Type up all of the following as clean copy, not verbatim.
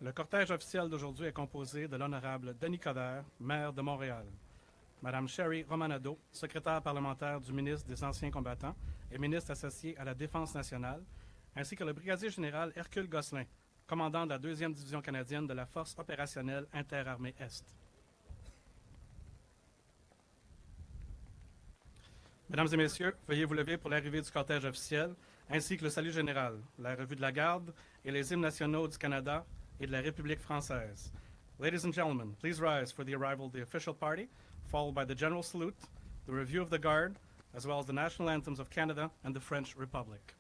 Le cortège officiel d'aujourd'hui est composé de l'honorable Denis Coderre, maire de Montréal, Madame Sherry Romanado, secrétaire parlementaire du ministre des Anciens combattants et ministre associé à la Défense nationale, ainsi que le brigadier général Hercule Gosselin, commandant de la 2e division canadienne de la Force opérationnelle interarmée Est. Mesdames et messieurs, veuillez vous lever pour l'arrivée du cortège officiel, ainsi que le salut général, la revue de la garde et les hymnes nationaux du Canada et de la République française. Ladies and gentlemen, please rise for the arrival of the official party, followed by the general salute, the review of the guard, as well as the national anthems of Canada and the French Republic.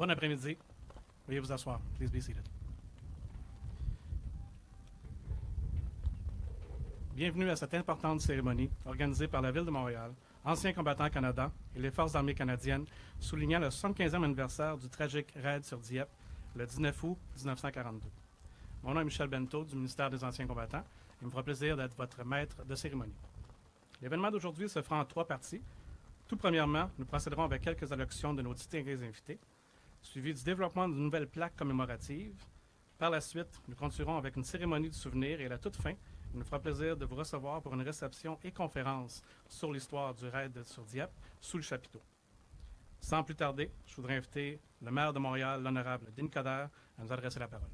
Bon après-midi. Veuillez vous asseoir. Please be seated. Bienvenue à cette importante cérémonie organisée par la Ville de Montréal, Anciens combattants Canada et les Forces armées canadiennes, soulignant le 75e anniversaire du tragique raid sur Dieppe, le 19 août 1942. Mon nom est Michel Bento du ministère des Anciens combattants et il me fera plaisir d'être votre maître de cérémonie. L'événement d'aujourd'hui se fera en 3 parties. Tout premièrement, nous procéderons avec quelques allocutions de nos distingués invités, suivi du développement d'une nouvelle plaque commémorative. Par la suite, nous continuerons avec une cérémonie du souvenir et à la toute fin, il nous fera plaisir de vous recevoir pour une réception et conférence sur l'histoire du raid sur Dieppe sous le chapiteau. Sans plus tarder, je voudrais inviter le maire de Montréal, l'honorable Denis Coderre, à nous adresser la parole.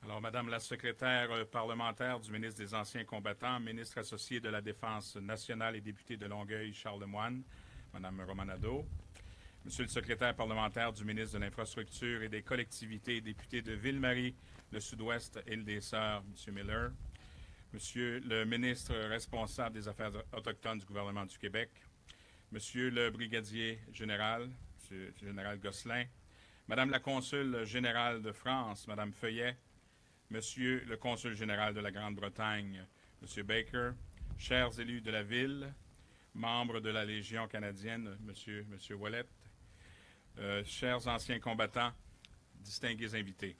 Alors, Madame la secrétaire parlementaire du ministre des Anciens combattants, ministre associé de la Défense nationale et député de Longueuil, Charles Lemoine, Madame Romanado, Monsieur le secrétaire parlementaire du ministre de l'Infrastructure et des collectivités, député de Ville-Marie, le Sud-Ouest, Île des Sœurs, M. Miller, Monsieur le ministre responsable des Affaires autochtones du gouvernement du Québec, Monsieur le brigadier général, M. le général Gosselin, Madame la consul générale de France, Madame Feuillet, Monsieur le consul général de la Grande-Bretagne, M. Baker, chers élus de la ville, membres de la Légion canadienne, M. Ouellet, chers anciens combattants, distingués invités.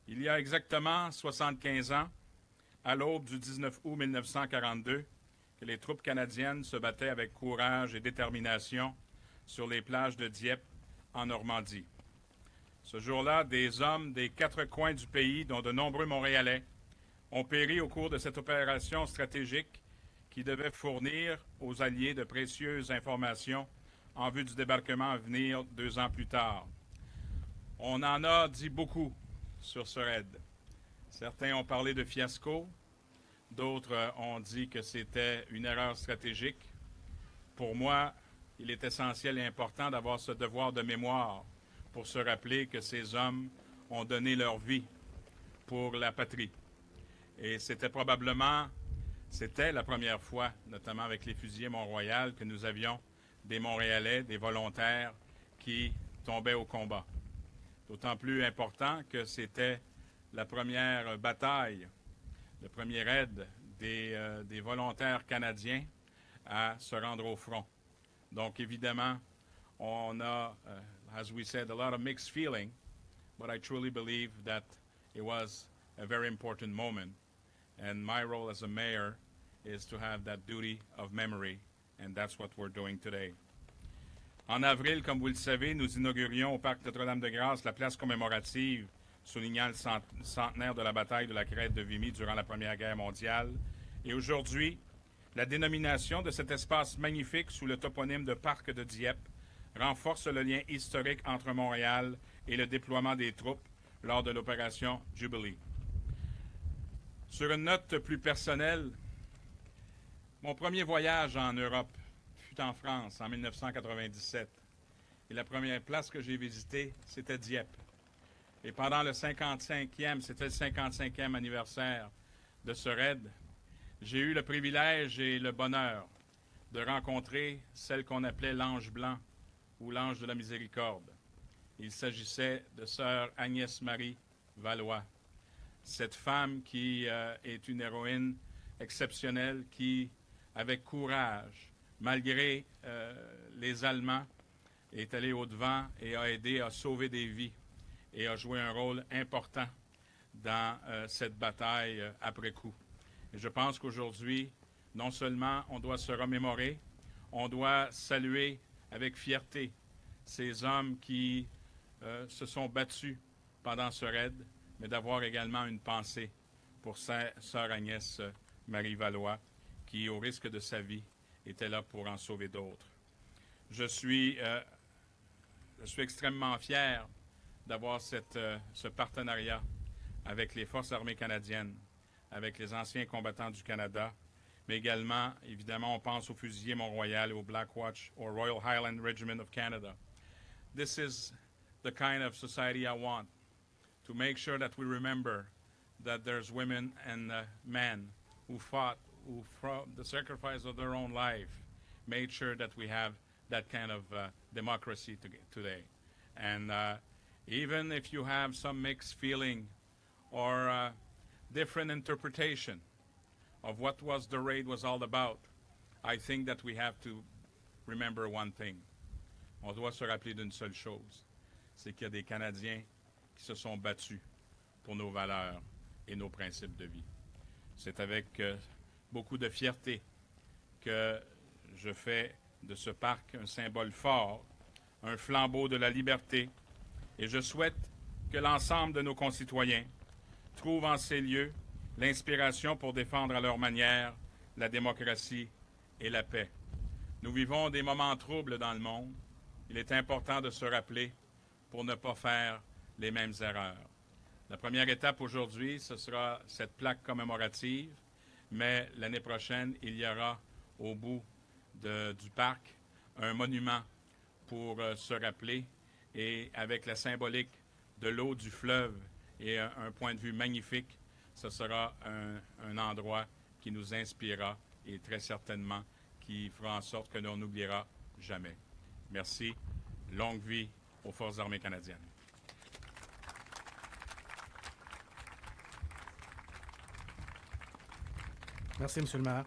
Il y a exactement 75 ans, à l'aube du 19 août 1942, que les troupes canadiennes se battaient avec courage et détermination sur les plages de Dieppe, en Normandie. Ce jour-là, des hommes des 4 coins du pays, dont de nombreux Montréalais, ont péri au cours de cette opération stratégique qui devait fournir aux Alliés de précieuses informations en vue du débarquement à venir 2 ans plus tard. On en a dit beaucoup sur ce raid. Certains ont parlé de fiasco, d'autres ont dit que c'était une erreur stratégique. Pour moi, il est essentiel et important d'avoir ce devoir de mémoire pour se rappeler que ces hommes ont donné leur vie pour la patrie. Et c'était la première fois, notamment avec les fusiliers Mont-Royal, que nous avions des Montréalais, des volontaires qui tombaient au combat. D'autant plus important que c'était la première bataille, le premier raid des volontaires canadiens à se rendre au front. Donc, évidemment, on a, as we said, a lot of mixed feeling, but I truly believe that it was a very important moment. And my role as a mayor is to have that duty of memory, and that's what we're doing today. En avril, comme vous le savez, nous inaugurions au Parc Notre-Dame-de-Grâce la place commémorative soulignant le centenaire de la bataille de la Crête de Vimy durant la Première Guerre mondiale. Et aujourd'hui, la dénomination de cet espace magnifique sous le toponyme de Parc de Dieppe renforce le lien historique entre Montréal et le déploiement des troupes lors de l'opération Jubilee. Sur une note plus personnelle, mon premier voyage en Europe fut en France en 1997. Et la première place que j'ai visitée, c'était Dieppe. Et pendant le 55e anniversaire de ce raid, j'ai eu le privilège et le bonheur de rencontrer celle qu'on appelait l'Ange Blanc ou l'Ange de la Miséricorde. Il s'agissait de sœur Agnès-Marie Valois, cette femme qui est une héroïne exceptionnelle qui, avec courage, malgré les Allemands, est allée au-devant et a aidé à sauver des vies et a joué un rôle important dans cette bataille après coup. Et je pense qu'aujourd'hui, non seulement on doit se remémorer, on doit saluer avec fierté ces hommes qui se sont battus pendant ce raid, mais d'avoir également une pensée pour sœur Agnès Marie Valois, qui, au risque de sa vie, était là pour en sauver d'autres. Je suis extrêmement fier d'avoir ce partenariat avec les Forces armées canadiennes, avec les anciens combattants du Canada, mais également, évidemment, on pense aux fusiliers Mont-Royal et au Black Watch, au Royal Highland Regiment of Canada. This is the kind of society I want, to make sure that we remember that there's women and men who fought, who from the sacrifice of their own life, made sure that we have that kind of democracy today. And even if you have some mixed feeling or different interpretation of what was the raid was all about, I think that we have to remember one thing. On doit se rappeler d'une seule chose, c'est qu'il y a des Canadiens qui se sont battus pour nos valeurs et nos principes de vie. C'est avec beaucoup de fierté que je fais de ce parc un symbole fort, un flambeau de la liberté, et je souhaite que l'ensemble de nos concitoyens trouvent en ces lieux l'inspiration pour défendre à leur manière la démocratie et la paix. Nous vivons des moments troubles dans le monde. Il est important de se rappeler pour ne pas faire les mêmes erreurs. La première étape aujourd'hui, ce sera cette plaque commémorative, mais l'année prochaine, il y aura au bout du parc un monument pour se rappeler, et avec la symbolique de l'eau du fleuve et un point de vue magnifique, ce sera un endroit qui nous inspirera et très certainement qui fera en sorte que l'on n'oubliera jamais. Merci. Longue vie aux Forces armées canadiennes. Merci, M. le maire.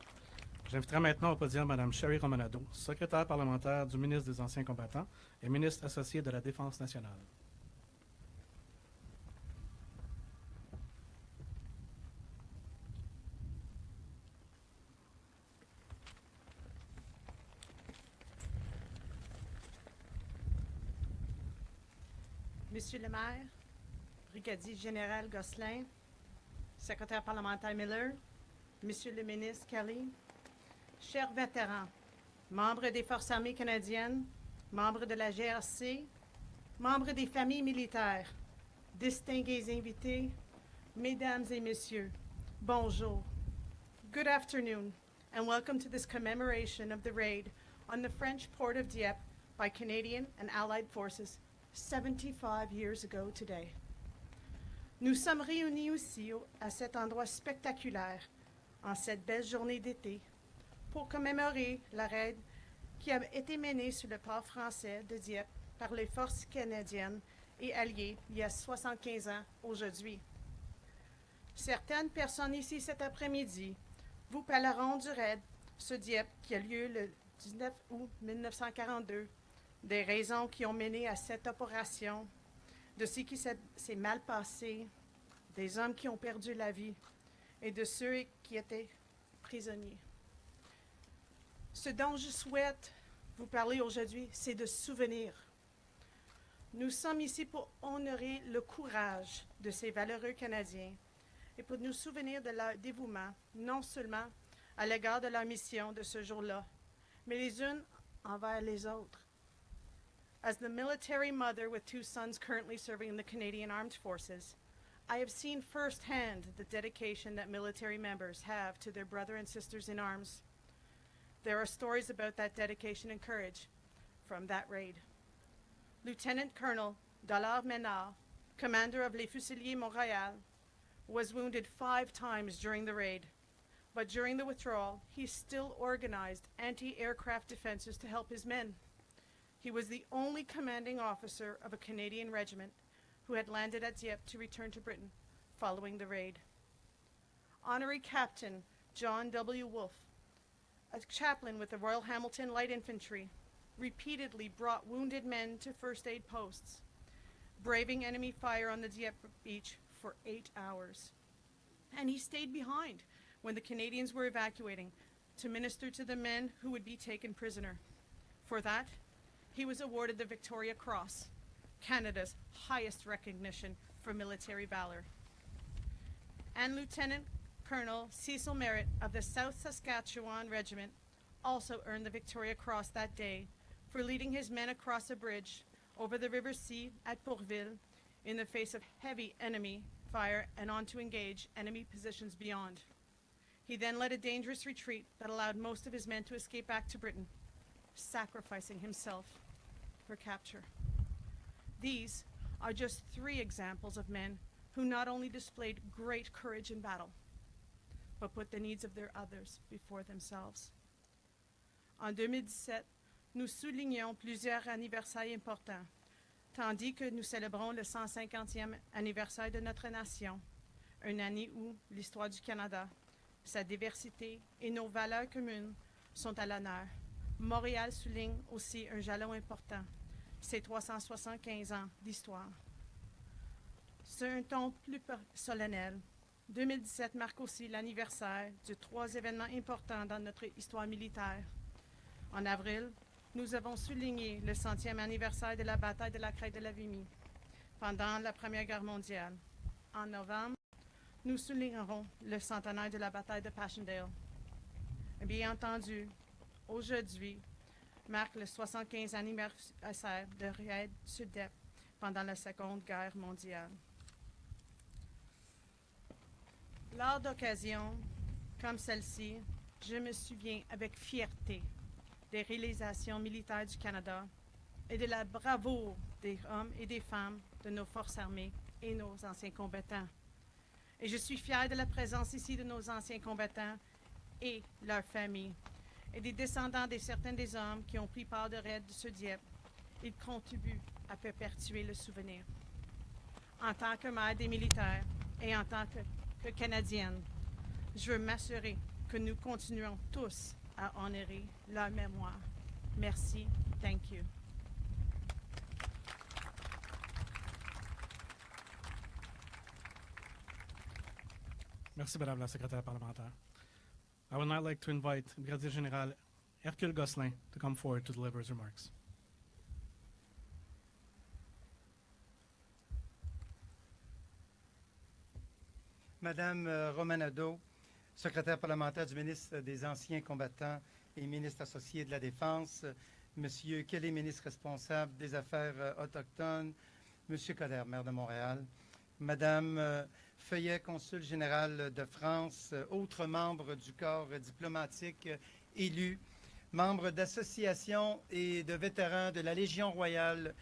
J'inviterai maintenant au podium Mme Sherry Romanado, secrétaire parlementaire du ministre des Anciens combattants et ministre associée de la Défense nationale. Monsieur le maire, brigadier général Gosselin, secrétaire parlementaire Miller, Monsieur le ministre Kelly, chers vétérans, membres des Forces armées canadiennes, membres de la GRC, membres des familles militaires, distingués invités, mesdames et messieurs, bonjour. Good afternoon, and welcome to this commemoration of the raid on the French port of Dieppe by Canadian and Allied forces 75 years ago today. Nous sommes réunis aussi à cet endroit spectaculaire, en cette belle journée d'été, pour commémorer la raid qui a été menée sur le port français de Dieppe par les forces canadiennes et alliées il y a 75 ans aujourd'hui. Certaines personnes ici cet après-midi vous parleront du raid sur Dieppe qui a lieu le 19 août 1942, des raisons qui ont mené à cette opération, de ce qui s'est mal passé, des hommes qui ont perdu la vie et de ceux qui étaient prisonniers. Ce dont je souhaite vous parler aujourd'hui, c'est de souvenirs. Nous sommes ici pour honorer le courage de ces valeureux Canadiens et pour nous souvenir de leur dévouement, non seulement à l'égard de leur mission de ce jour-là, mais les unes envers les autres. As the military mother with 2 sons currently serving in the Canadian Armed Forces, I have seen firsthand the dedication that military members have to their brother and sisters in arms. There are stories about that dedication and courage from that raid. Lieutenant Colonel Dollard Ménard, commander of Les Fusiliers Montréal, was wounded 5 times during the raid, but during the withdrawal, he still organized anti-aircraft defenses to help his men. He was the only commanding officer of a Canadian regiment who had landed at Dieppe to return to Britain following the raid. Honorary Captain John W. Wolfe, a chaplain with the Royal Hamilton Light Infantry, repeatedly brought wounded men to first aid posts, braving enemy fire on the Dieppe beach for 8 hours. And he stayed behind when the Canadians were evacuating to minister to the men who would be taken prisoner. For that, he was awarded the Victoria Cross, Canada's highest recognition for military valor. And Lieutenant Colonel Cecil Merritt of the South Saskatchewan Regiment also earned the Victoria Cross that day for leading his men across a bridge over the River Sea at Pourville in the face of heavy enemy fire and on to engage enemy positions beyond. He then led a dangerous retreat that allowed most of his men to escape back to Britain, sacrificing himself for capture. These are just 3 examples of men who not only displayed great courage in battle, but put the needs of their others before themselves. En 2017, nous soulignons plusieurs anniversaires importants, tandis que nous célébrons le 150e anniversaire de notre nation, une année où l'histoire du Canada, sa diversité et nos valeurs communes sont à l'honneur. Montréal souligne aussi un jalon important, ses 375 ans d'histoire. Sur un ton plus solennel, 2017 marque aussi l'anniversaire de 3 événements importants dans notre histoire militaire. En avril, nous avons souligné le 100e anniversaire de la bataille de la Crête de la Vimy pendant la Première Guerre mondiale. En novembre, nous soulignerons le centenaire de la bataille de Passchendaele. Et bien entendu, aujourd'hui marque le 75e anniversaire de Raid sur Dieppe pendant la Seconde Guerre mondiale. Lors d'occasions comme celle-ci, je me souviens avec fierté des réalisations militaires du Canada et de la bravoure des hommes et des femmes de nos forces armées et nos anciens combattants. Et je suis fière de la présence ici de nos anciens combattants et leurs familles, et des descendants de certains des hommes qui ont pris part de raids sur Dieppe. Ils contribuent à perpétuer le souvenir. En tant que mère des militaires et en tant que Canadienne, je veux m'assurer que nous continuons tous à honorer leur mémoire. Merci. Thank you. Merci, Madame la secrétaire parlementaire. I would now like to invite Brigadier Général Hercule Gosselin to come forward to deliver his remarks. Madame Romanado, secrétaire parlementaire du ministre des Anciens combattants et ministre associé de la Défense, Monsieur Kelly, ministre responsable des Affaires autochtones, Monsieur Coder, maire de Montréal, Madame Feuillet, consul général de France, autres membres du corps diplomatique élus, membres d'associations et de vétérans de la Légion royale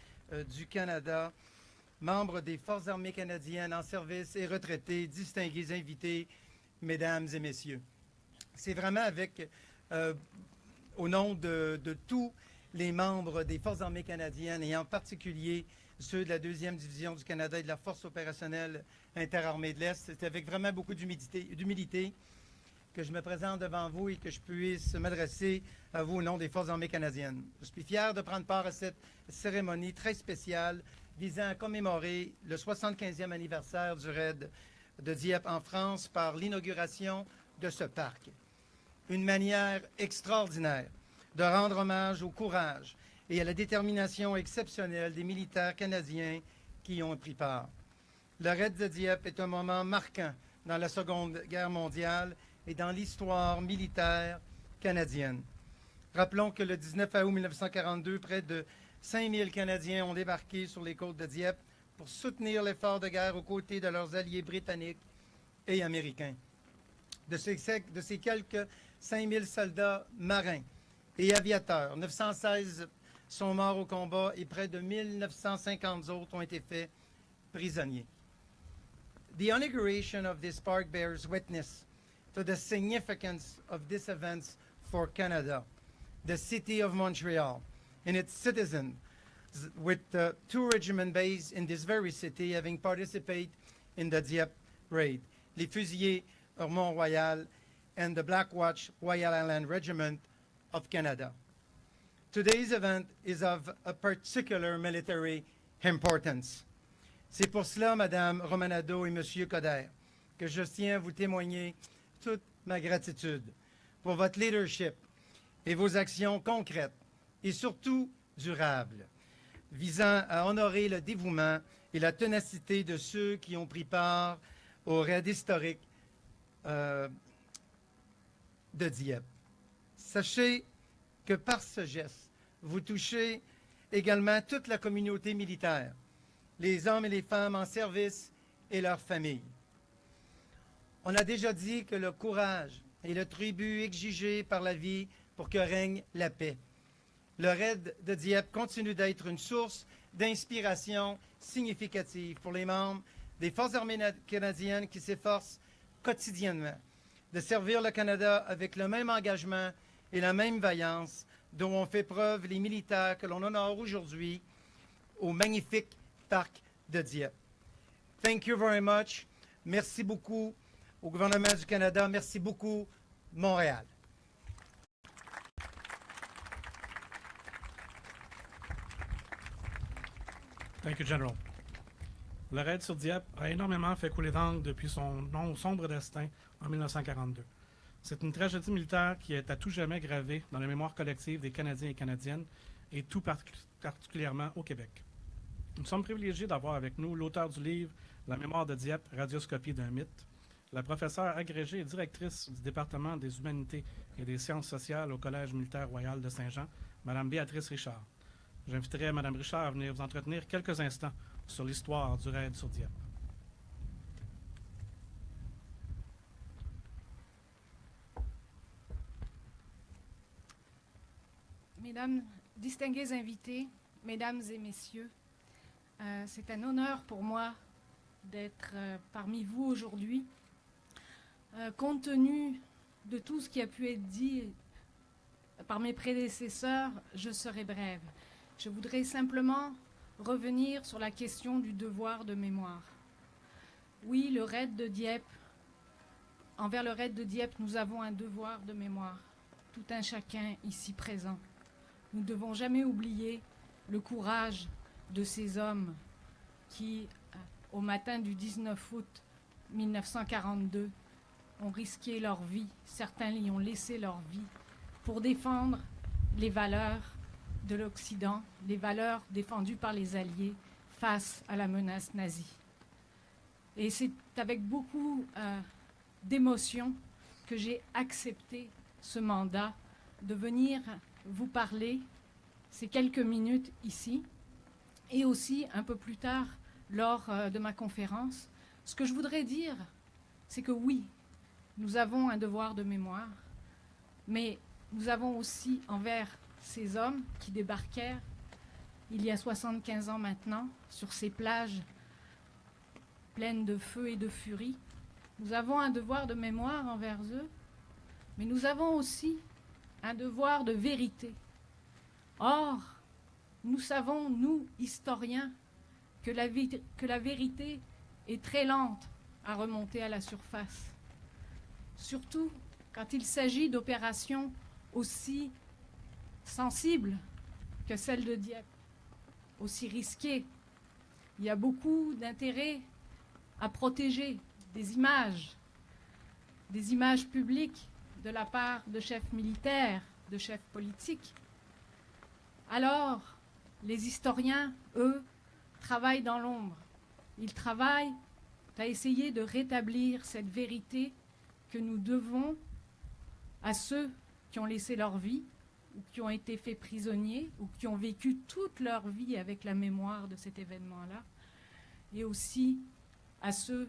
du Canada, membres des Forces armées canadiennes en service et retraités, distingués invités, mesdames et messieurs. C'est vraiment avec, au nom de tous les membres des Forces armées canadiennes et en particulier ceux de la 2e division du Canada et de la Force opérationnelle interarmée de l'Est, c'est avec vraiment beaucoup d'humilité que je me présente devant vous et que je puisse m'adresser à vous au nom des Forces armées canadiennes. Je suis fier de prendre part à cette cérémonie très spéciale visant à commémorer le 75e anniversaire du raid de Dieppe en France par l'inauguration de ce parc. Une manière extraordinaire de rendre hommage au courage et à la détermination exceptionnelle des militaires canadiens qui y ont pris part. Le raid de Dieppe est un moment marquant dans la Seconde Guerre mondiale et dans l'histoire militaire canadienne. Rappelons que le 19 août 1942, près de 5000 Canadiens ont débarqué sur les côtes de Dieppe pour soutenir l'effort de guerre aux côtés de leurs alliés britanniques et américains. De ces quelques 5000 soldats marins et aviateurs, 916 sont morts au combat et près de 1950 autres ont été faits prisonniers. The inauguration of this park bears witness to the significance of this event for Canada, the city of Montreal, and its citizens, with 2 regiments based in this very city having participated in the Dieppe raid, les Fusiliers Mont-Royal and the Black Watch Royal Island Regiment of Canada. Today's event is of a particular military importance. C'est pour cela, Madame Romanado et Monsieur Coder, que je tiens à vous témoigner toute ma gratitude pour votre leadership et vos actions concrètes et surtout durables, visant à honorer le dévouement et la ténacité de ceux qui ont pris part au raid historique de Dieppe. Sachez que par ce geste, vous touchez également toute la communauté militaire, les hommes et les femmes en service et leurs familles. On a déjà dit que le courage est le tribut exigé par la vie pour que règne la paix. Le raid de Dieppe continue d'être une source d'inspiration significative pour les membres des Forces armées canadiennes qui s'efforcent quotidiennement de servir le Canada avec le même engagement et la même vaillance dont ont fait preuve les militaires que l'on honore aujourd'hui au magnifique parc de Dieppe. Thank you very much. Merci beaucoup au gouvernement du Canada. Merci beaucoup, Montréal. Thank you, General. Le raid sur Dieppe a énormément fait couler d'encre depuis son sombre destin en 1942. C'est une tragédie militaire qui est à tout jamais gravée dans la mémoire collective des Canadiens et Canadiennes, et tout particulièrement au Québec. Nous sommes privilégiés d'avoir avec nous l'auteur du livre « La mémoire de Dieppe, radioscopie d'un mythe », la professeure agrégée et directrice du département des humanités et des sciences sociales au Collège militaire royal de Saint-Jean, Mme Béatrice Richard. J'inviterai Mme Richard à venir vous entretenir quelques instants sur l'histoire du raid sur Dieppe. Mesdames, distingués invités, mesdames et messieurs, c'est un honneur pour moi d'être parmi vous aujourd'hui. Compte tenu de tout ce qui a pu être dit par mes prédécesseurs, je serai brève. Je voudrais simplement revenir sur la question du devoir de mémoire. Oui, le raid de Dieppe, envers le raid de Dieppe, nous avons un devoir de mémoire, tout un chacun ici présent. Nous ne devons jamais oublier le courage de ces hommes qui, au matin du 19 août 1942, ont risqué leur vie, certains y ont laissé leur vie, pour défendre les valeurs de l'Occident, les valeurs défendues par les Alliés face à la menace nazie. Et c'est avec beaucoup d'émotion que j'ai accepté ce mandat de venir vous parler ces quelques minutes ici et aussi un peu plus tard lors de ma conférence. Ce que je voudrais dire, c'est que oui, nous avons un devoir de mémoire, mais nous avons aussi envers ces hommes qui débarquèrent il y a 75 ans maintenant sur ces plages pleines de feu et de furie. Nous avons un devoir de mémoire envers eux, mais nous avons aussi un devoir de vérité. Or, nous savons, nous, historiens, que la vérité est très lente à remonter à la surface. Surtout quand il s'agit d'opérations aussi sensibles que celle de Dieppe, aussi risquées. Il y a beaucoup d'intérêt à protéger des images publiques de la part de chefs militaires, de chefs politiques. Alors, les historiens, eux, travaillent dans l'ombre. Ils travaillent à essayer de rétablir cette vérité que nous devons à ceux qui ont laissé leur vie, ou qui ont été faits prisonniers, ou qui ont vécu toute leur vie avec la mémoire de cet événement-là, et aussi à ceux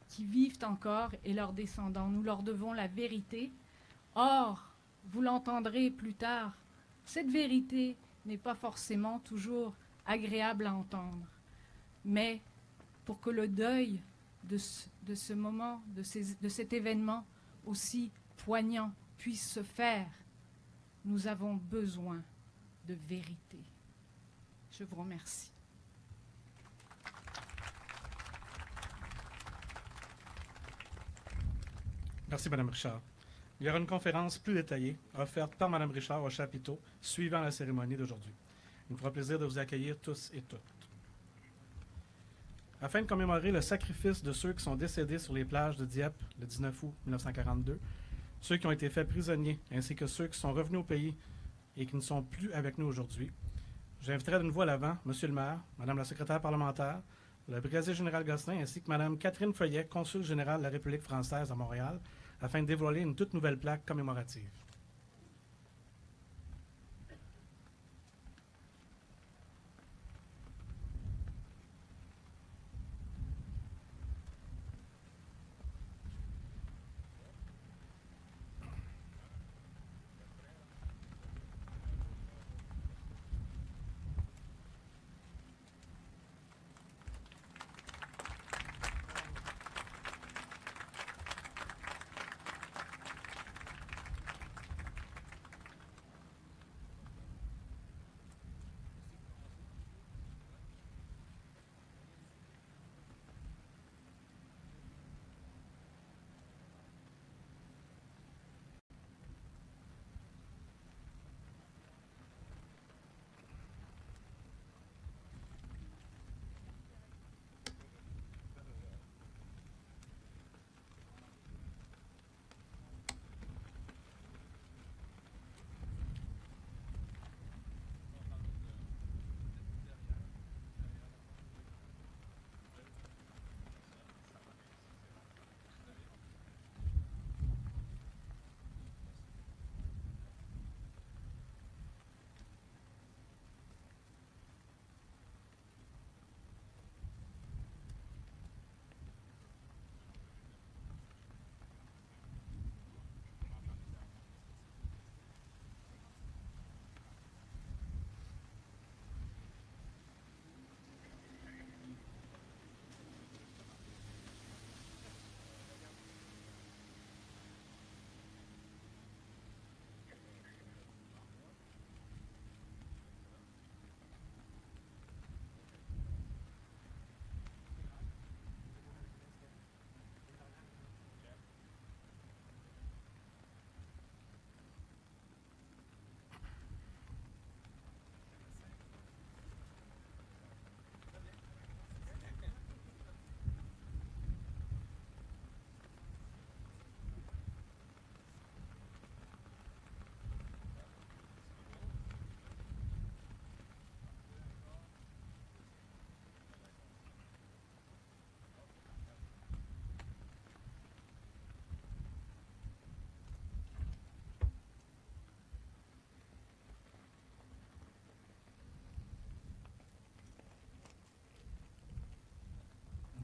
qui vivent encore et leurs descendants. Nous leur devons la vérité. Or, vous l'entendrez plus tard, cette vérité n'est pas forcément toujours agréable à entendre. Mais pour que le deuil de ce moment, de cet événement aussi poignant puisse se faire, nous avons besoin de vérité. Je vous remercie. Merci, Mme Richard. Il y aura une conférence plus détaillée offerte par Mme Richard au chapiteau suivant la cérémonie d'aujourd'hui. Il me fera plaisir de vous accueillir tous et toutes. Afin de commémorer le sacrifice de ceux qui sont décédés sur les plages de Dieppe le 19 août 1942, ceux qui ont été faits prisonniers, ainsi que ceux qui sont revenus au pays et qui ne sont plus avec nous aujourd'hui, j'inviterai de nouveau à l'avant M. le maire, Mme la secrétaire parlementaire, le brigadier général Gosselin, ainsi que Mme Catherine Feuillet, consul général de la République française à Montréal, afin de dévoiler une toute nouvelle plaque commémorative.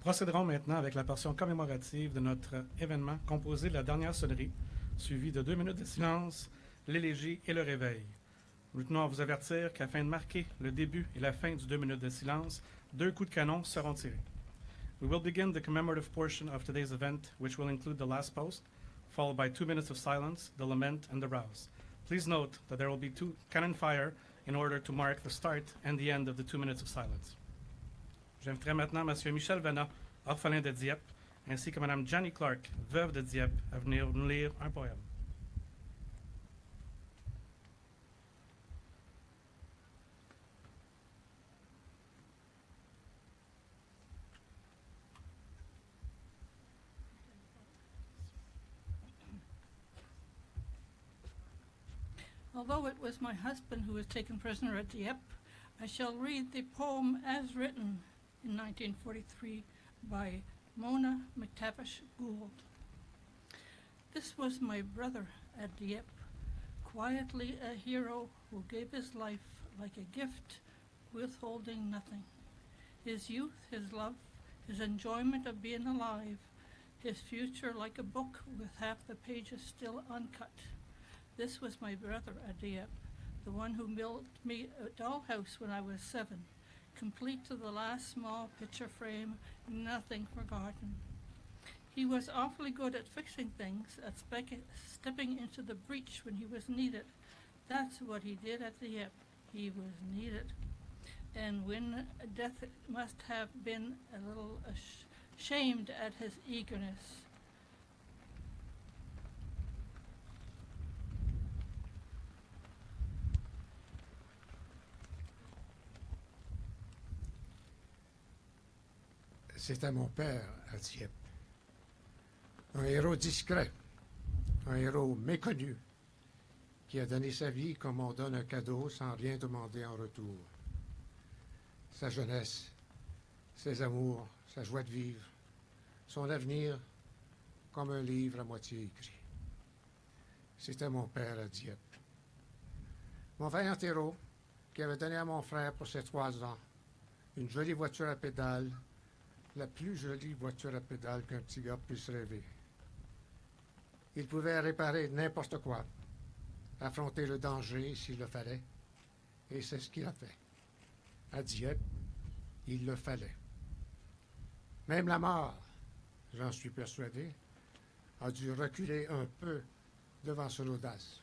Nous procéderons maintenant avec la portion commémorative de notre événement composé de la dernière sonnerie, suivie de 2 minutes de silence, l'élégie et le réveil. Nous tenons à vous avertir qu'afin de marquer le début et la fin du 2 minutes de silence, 2 coups de canon seront tirés. We will begin the commemorative portion of today's event, which will include the last post, followed by 2 minutes of silence, the lament, and the rouse. Please note that there will be 2 cannon fire in order to mark the start and the end of the 2 minutes of silence. J'inviterai maintenant M. Michel Venat, orphelin de Dieppe, ainsi que Mme Jenny Clark, veuve de Dieppe, à venir nous lire un poème. Although it was my husband who was taken prisoner at Dieppe, I shall read the poem as written in 1943 by Mona McTavish Gould. This was my brother at Dieppe, quietly a hero who gave his life like a gift, withholding nothing. His youth, his love, his enjoyment of being alive, his future like a book with half the pages still uncut. This was my brother at Dieppe, the one who built me a dollhouse when I was 7, complete to the last small picture frame, nothing forgotten. He was awfully good at fixing things, at stepping into the breach when he was needed. That's what he did at Dieppe. He was needed. And when death must have been a little ashamed at his eagerness. C'était mon père à Dieppe. Un héros discret, un héros méconnu, qui a donné sa vie comme on donne un cadeau sans rien demander en retour. Sa jeunesse, ses amours, sa joie de vivre, son avenir comme un livre à moitié écrit. C'était mon père à Dieppe. Mon vaillant héros qui avait donné à mon frère pour ses 3 ans une jolie voiture à pédales, la plus jolie voiture à pédales qu'un petit gars puisse rêver. Il pouvait réparer n'importe quoi, affronter le danger s'il le fallait, et c'est ce qu'il a fait. À Dieppe, il le fallait. Même la mort, j'en suis persuadé, a dû reculer un peu devant son audace.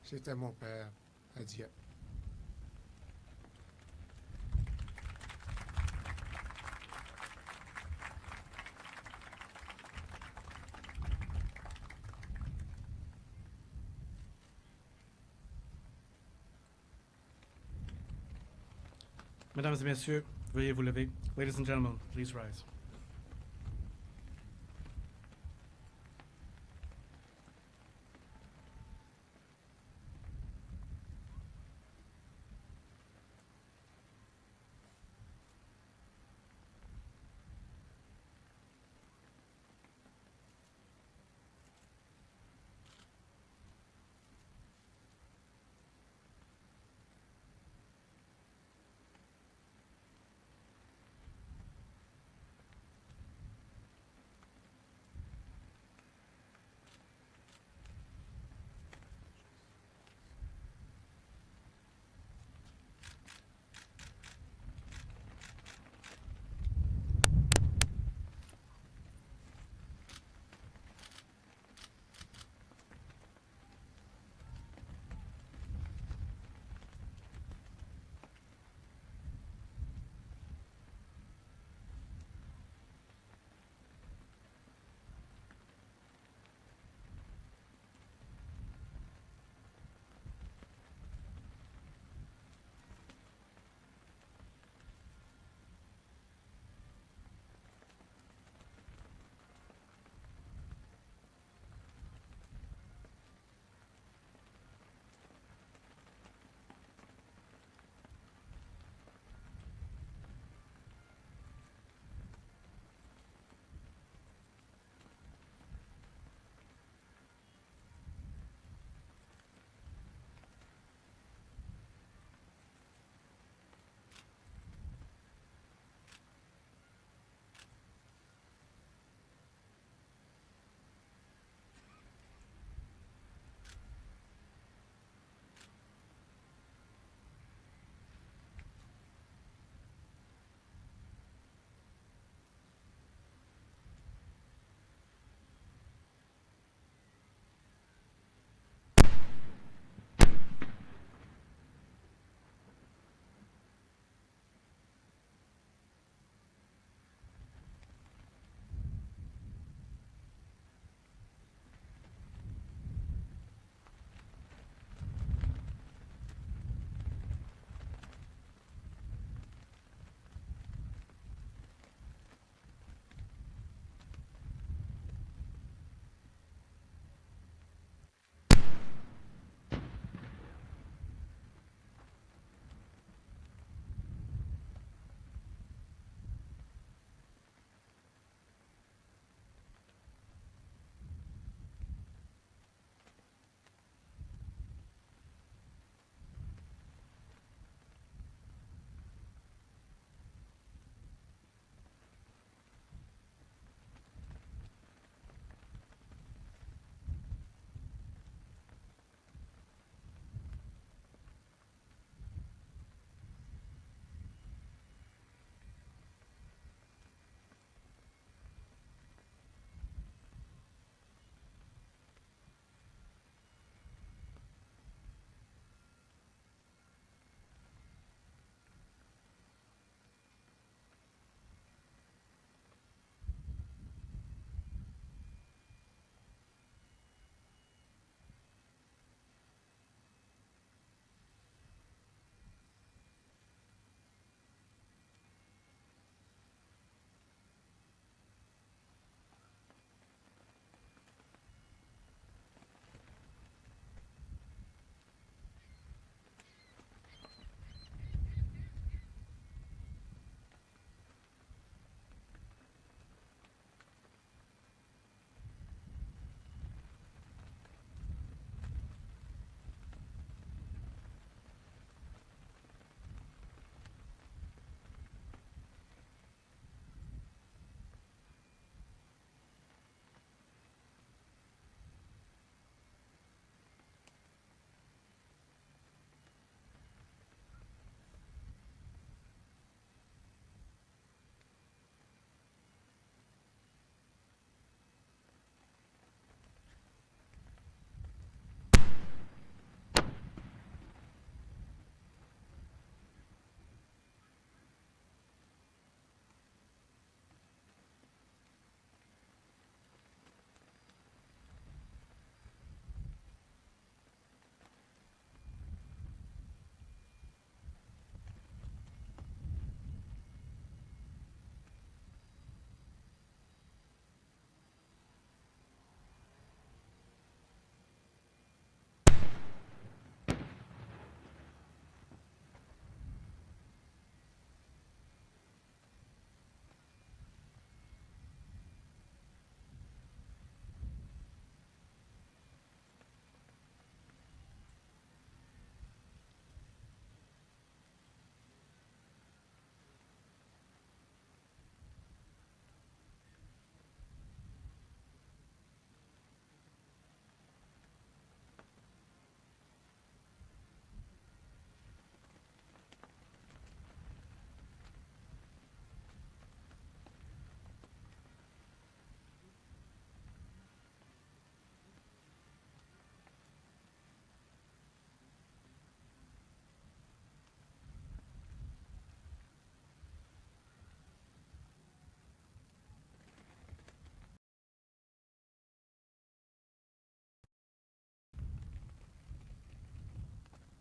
C'était mon père à Dieppe. Mesdames et messieurs, veuillez vous lever. Ladies and gentlemen, please rise.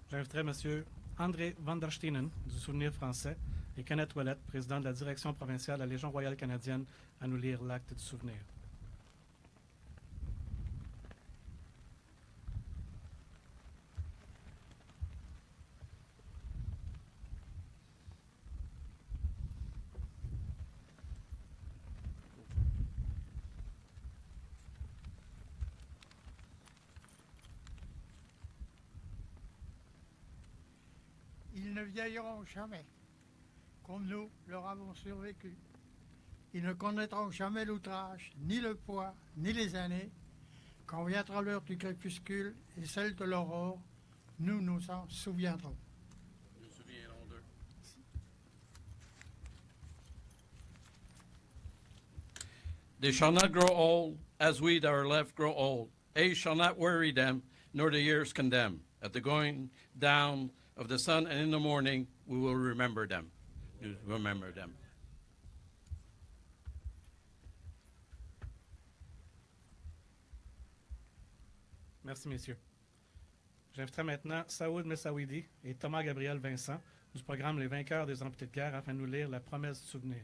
J'inviterai M. André van der Steenen, du Souvenir français, et Kenneth Ouellette, président de la direction provinciale de la Légion royale canadienne, à nous lire l'acte du souvenir. Ils ne vieilliront jamais, comme nous leur avons survécu. Ils ne connaîtront jamais l'outrage, ni le poids, ni les années. Quand viendra l'heure du crépuscule et celle de l'aurore, nous nous en souviendrons. Nous souviendrons d'eux. They shall not grow old as we that are left grow old. Age shall not weary them, nor the years condemn. At the going down of the sun and in the morning, we will remember them. Remember them. Merci, messieurs. J'inviterai maintenant Saoud Messawidi et Thomas Gabriel Vincent du programme Les Vainqueurs des amputés de guerre afin de nous lire la promesse du souvenir.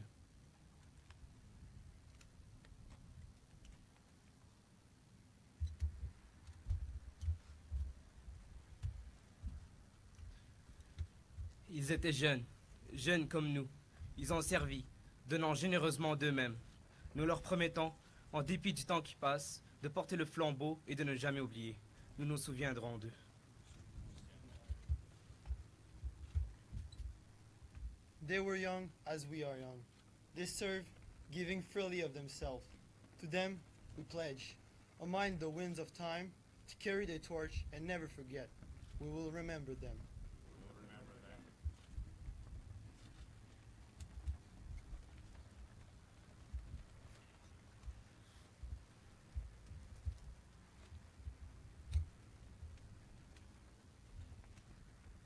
Ils étaient jeunes, jeunes comme nous. Ils ont servi, donnant généreusement d'eux-mêmes. Nous leur promettons, en dépit du temps qui passe, de porter le flambeau et de ne jamais oublier. Nous nous souviendrons d'eux. They were young as we are young. They served, giving freely of themselves. To them we pledge, amid the winds of time, to carry their torch and never forget. We will remember them.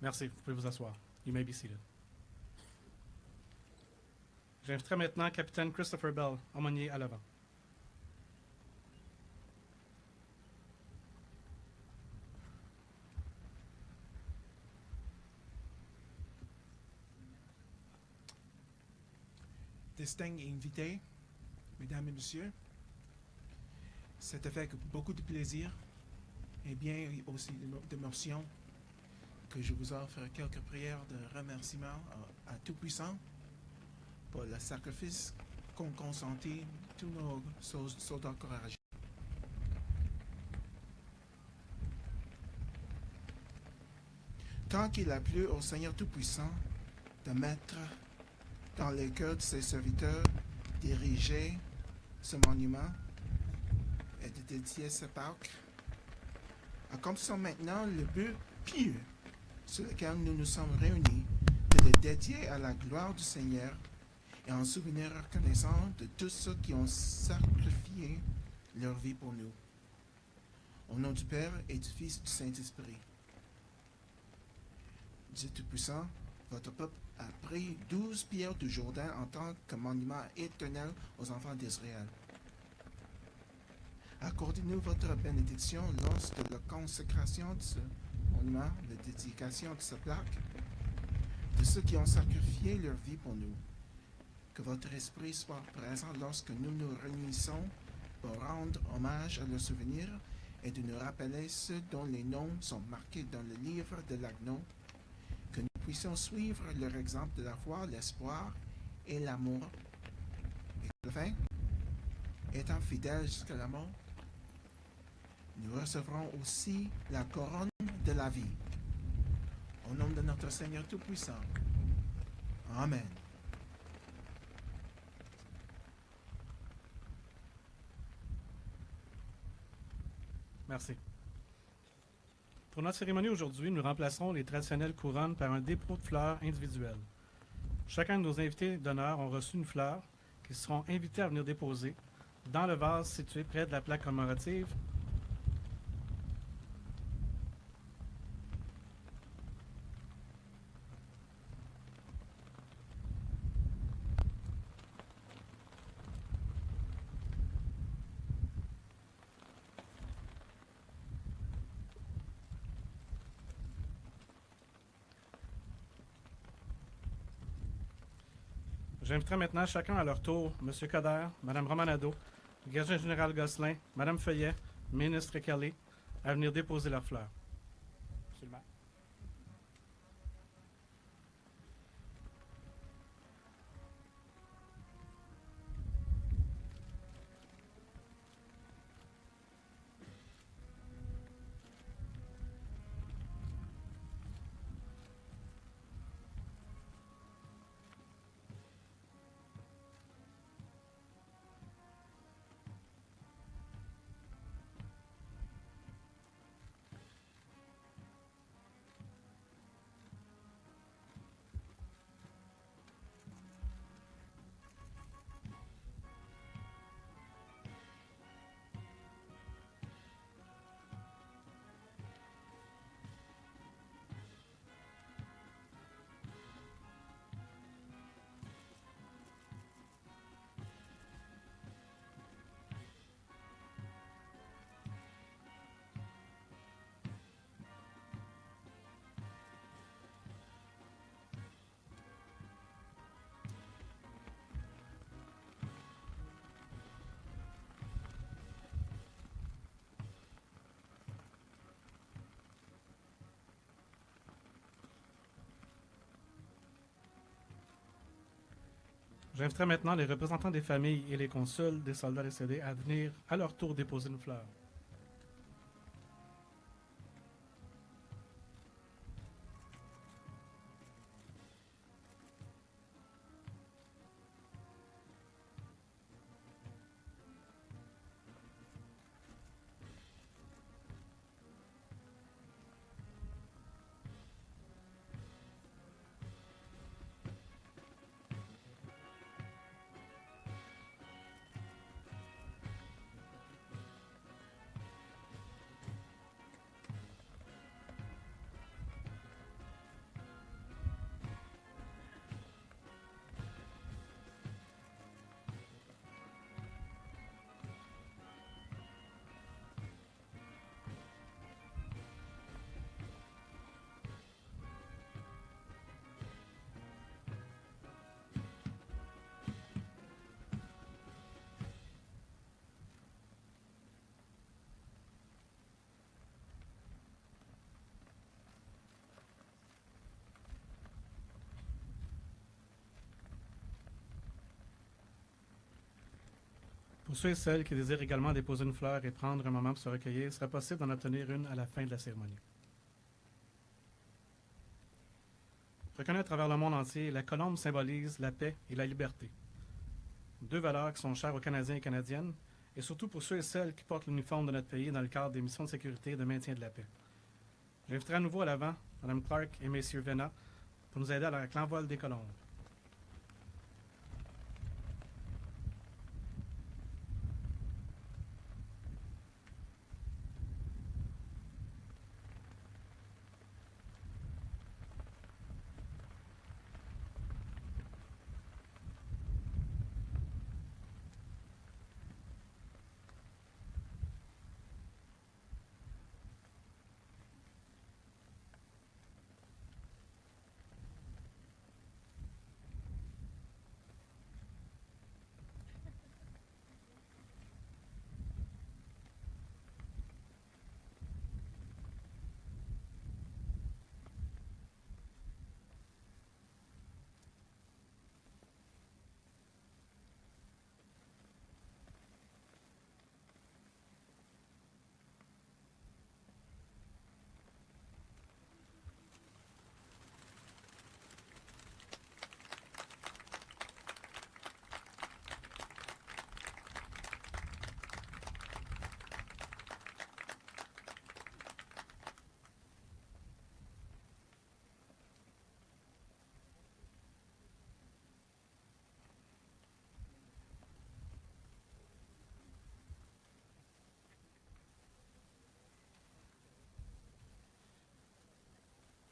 Merci, vous pouvez vous asseoir. You may be seated. J'inviterai maintenant Capitaine Christopher Bell, aumônier à l'avant. Distingués invités, mesdames et messieurs, c'est avec beaucoup de plaisir et bien aussi d'émotion que je vous offre quelques prières de remerciement à Tout-Puissant pour le sacrifice qu'ont consenti tous nos soldats courageux. Tant qu'il a plu au Seigneur Tout-Puissant de mettre dans les cœurs de ses serviteurs diriger ce monument et de dédier ce parc, accomplissons maintenant le but pieux sur lequel nous nous sommes réunis, de le dédier à la gloire du Seigneur et en souvenir reconnaissant de tous ceux qui ont sacrifié leur vie pour nous. Au nom du Père et du Fils et du Saint-Esprit. Dieu Tout-Puissant, votre peuple a pris 12 pierres du Jourdain en tant que monument éternel aux enfants d'Israël. Accordez-nous votre bénédiction lors de la consécration de ce monument, la dédication de cette plaque, de ceux qui ont sacrifié leur vie pour nous. Que votre esprit soit présent lorsque nous nous réunissons pour rendre hommage à leur souvenir et de nous rappeler ceux dont les noms sont marqués dans le livre de l'Agneau, que nous puissions suivre leur exemple de la foi, l'espoir et l'amour, et que enfin, étant fidèles jusqu'à la mort, nous recevrons aussi la couronne de la vie. Au nom de notre Seigneur Tout-Puissant. Amen. Merci. Pour notre cérémonie aujourd'hui, nous remplacerons les traditionnelles couronnes par un dépôt de fleurs individuelles. Chacun de nos invités d'honneur ont reçu une fleur qu'ils seront invités à venir déposer dans le vase situé près de la plaque commémorative. J'inviterai maintenant chacun à leur tour M. Coderre, Mme Romanado, le gardien général Gosselin, Mme Feuillet, ministre Kelly, à venir déposer leurs fleurs. Monsieur le maire. J'inviterai maintenant les représentants des familles et les consuls des soldats décédés à venir à leur tour déposer une fleur. Pour ceux et celles qui désirent également déposer une fleur et prendre un moment pour se recueillir, il sera possible d'en obtenir une à la fin de la cérémonie. Reconnue à travers le monde entier, la colombe symbolise la paix et la liberté. Deux valeurs qui sont chères aux Canadiens et Canadiennes, et surtout pour ceux et celles qui portent l'uniforme de notre pays dans le cadre des missions de sécurité et de maintien de la paix. J'inviterai à nouveau à l'avant Mme Clark et Messieurs Vena pour nous aider à l'envol des colombes.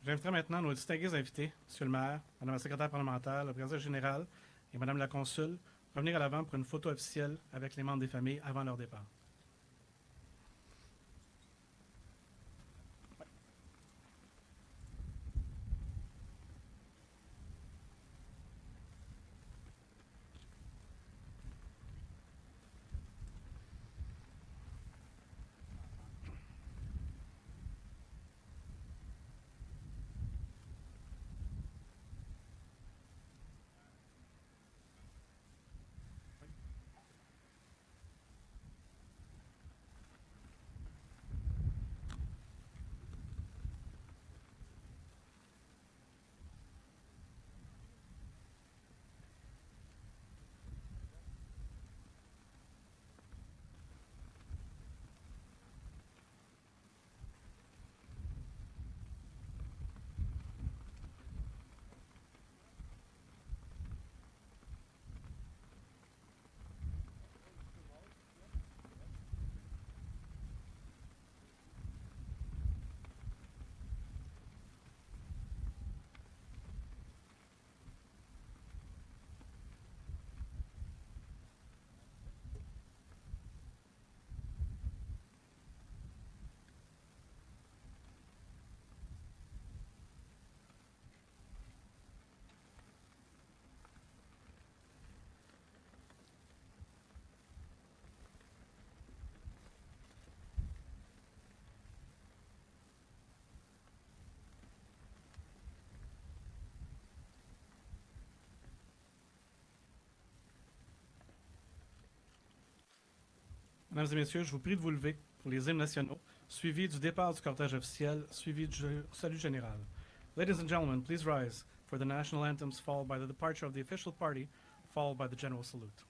J'inviterai maintenant nos distingués invités, M. le maire, Mme la secrétaire parlementaire, le président général et Mme la consul, revenir à l'avant pour une photo officielle avec les membres des familles avant leur départ. Mesdames et messieurs, je vous prie de vous lever pour les hymnes nationaux, suivi du départ du cortège officiel, suivi du salut général. Ladies and gentlemen, please rise for the national anthems, followed by the departure of the official party, followed by the general salute.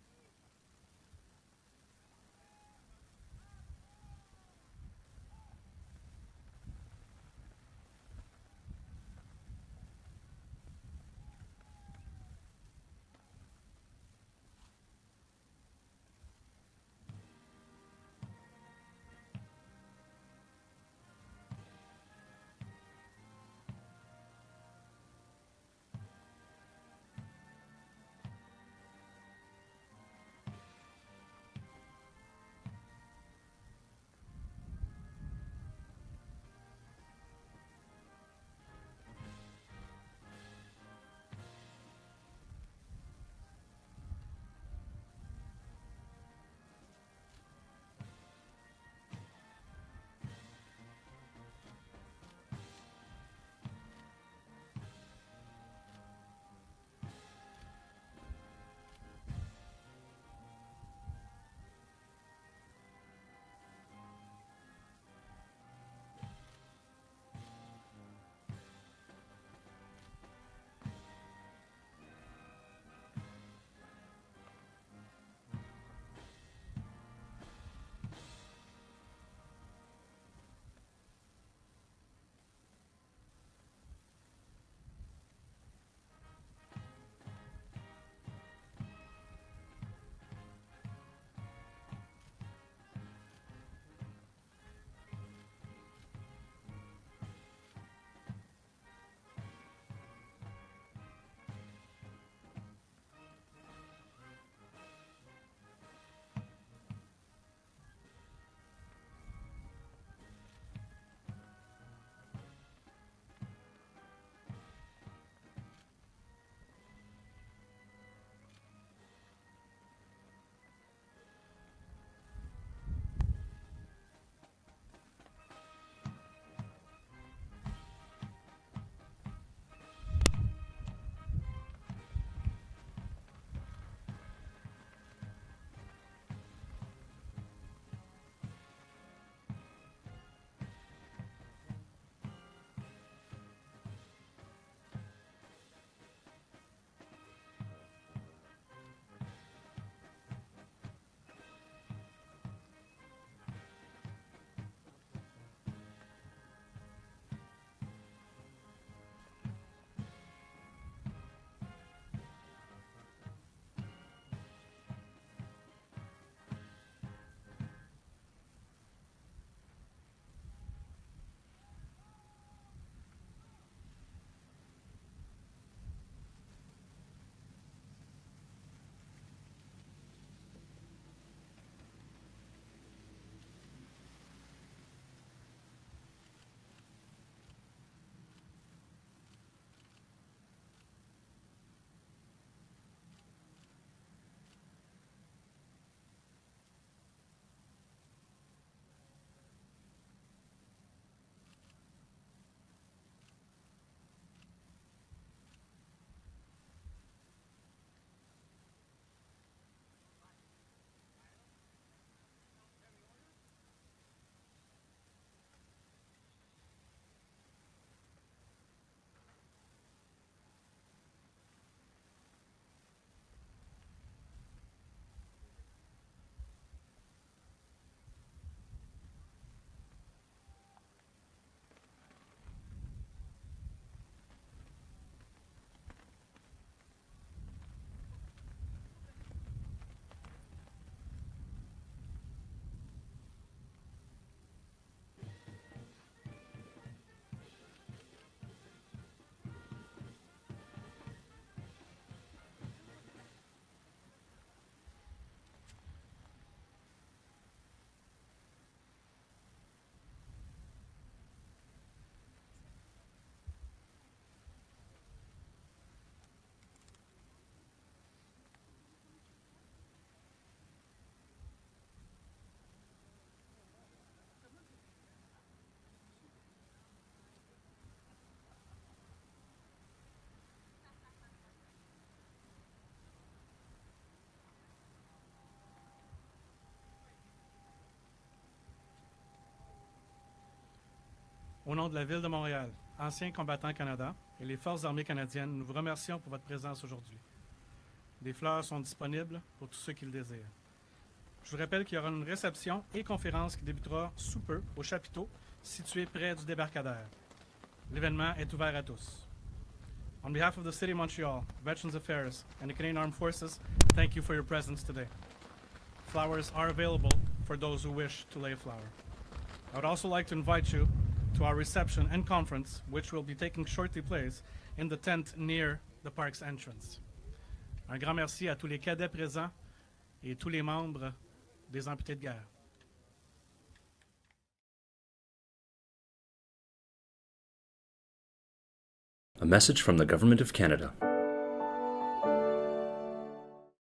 Au nom de la Ville de Montréal, Anciens combattants Canada et les Forces armées canadiennes, nous vous remercions pour votre présence aujourd'hui. Des fleurs sont disponibles pour tous ceux qui le désirent. Je vous rappelle qu'il y aura une réception et conférence qui débutera sous peu au chapiteau situé près du débarcadère. L'événement est ouvert à tous. On behalf of the City of Montreal, Veterans Affairs, and the Canadian Armed Forces, thank you for your presence today. Flowers are available for those who wish to lay a flower. I would also like to invite you to our reception and conference, which will be taking shortly place in the tent near the park's entrance. Un grand merci à tous les cadets présents et tous les membres des amputés de guerre. A message from the Government of Canada.